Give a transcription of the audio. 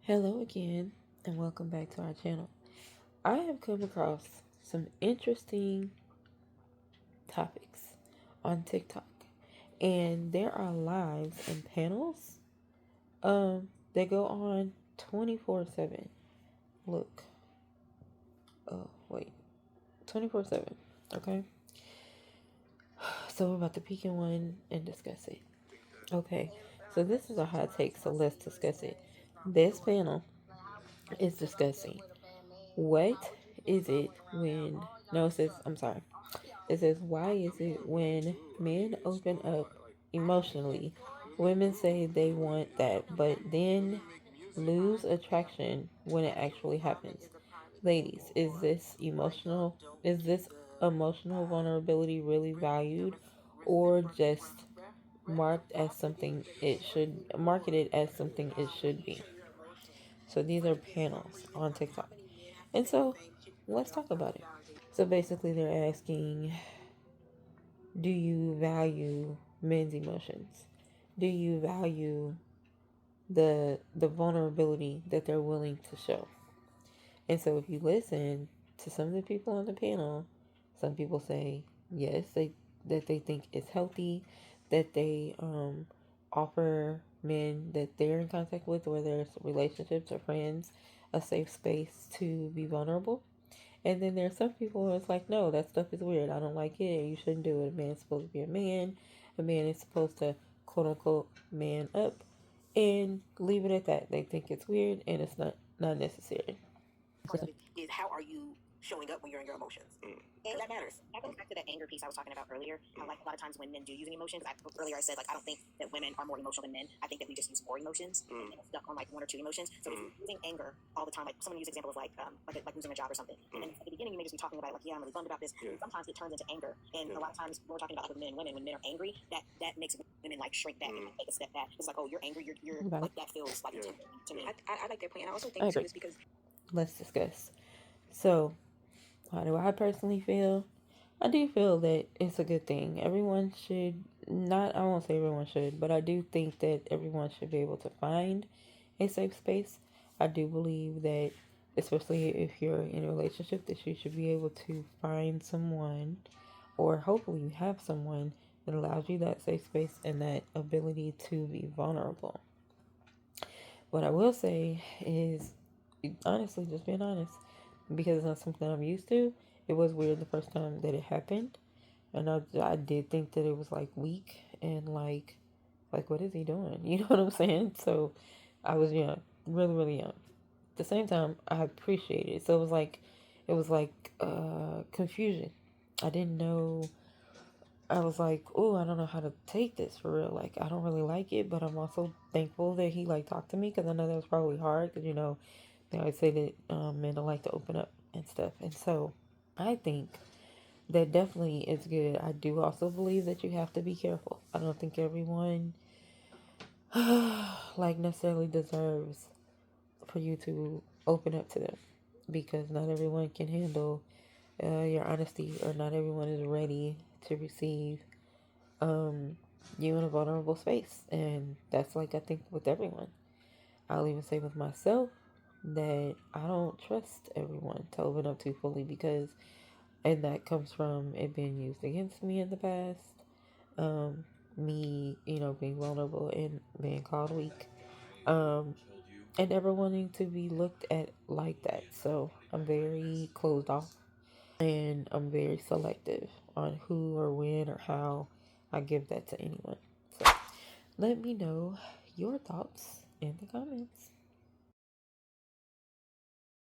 Hello again, and welcome back to our channel. I have come across some interesting topics on TikTok, and there are lives and panels that go on 24/7. Look, oh wait, 24/7. Okay, so we're about to peek in one and discuss it. Okay, so this is a hot take, so let's discuss it. This panel is discussing what is it when no, it says, I'm sorry. It says, why is it when men open up emotionally, women say they want that, but then lose attraction when it actually happens? Ladies, is this emotional vulnerability really valued, or just marketed as something it should be? So these are panels on TikTok. And so let's talk about it. So basically they're asking, do you value men's emotions? Do you value the vulnerability that they're willing to show? And so if you listen to some of the people on the panel, some people say yes, they think it's healthy, that they offer men that they're in contact with, whether it's relationships or friends, a safe space to be vulnerable. And then there's some people who it's like, no, that stuff is weird. I don't like it. You shouldn't do it. A man's supposed to be a man. A man is supposed to quote unquote man up and leave it at that. They think it's weird and it's not necessary. Is how are you showing up when you're in your emotions? And that matters. That goes back to that anger piece I was talking about earlier. How like a lot of times when men do use an emotion, because earlier I said like I don't think that women are more emotional than men. I think that we just use more emotions and stuck on like one or two emotions. So if you're using anger all the time, like someone use example of like losing a job or something, and then at the beginning you may just be talking about like, yeah, I'm really bummed about this. And sometimes it turns into anger, and a lot of times when we're talking about like with men and women, when men are angry, that makes women like shrink back and like, take a step back. It's like, oh, you're angry, you're Valid. like that feels like intimidating to me. I like that point, and I also I think too agree. is because Let's discuss. So, how do I personally feel? I do feel that it's a good thing. Everyone should not, I won't say everyone should, but I do think that everyone should be able to find a safe space. I do believe that, especially if you're in a relationship, that you should be able to find someone, or hopefully you have someone that allows you that safe space and that ability to be vulnerable. What I will say is, honestly, just being honest, because it's not something I'm used to, it was weird the first time that it happened. And I did think that it was like weak and like what is he doing? You know what I'm saying? So I was young, really, really young. At the same time, I appreciate it. So it was like confusion. I didn't know. I was like, oh, I don't know how to take this for real. Like, I don't really like it, but I'm also thankful that he like talked to me, because I know that was probably hard. Because they always say that men don't like to open up and stuff. And so I think that definitely is good. I do also believe that you have to be careful. I don't think everyone like necessarily deserves for you to open up to them, because not everyone can handle your honesty, or not everyone is ready to receive um, you in a vulnerable space. And that's like, I think, with everyone. I'll even say with myself that I don't trust everyone to open up to fully, because, and that comes from it being used against me in the past. Um, me, being vulnerable and being called weak. Um, and never wanting to be looked at like that. So I'm very closed off, and I'm very selective on who or when or how I give that to anyone. So let me know your thoughts in the comments.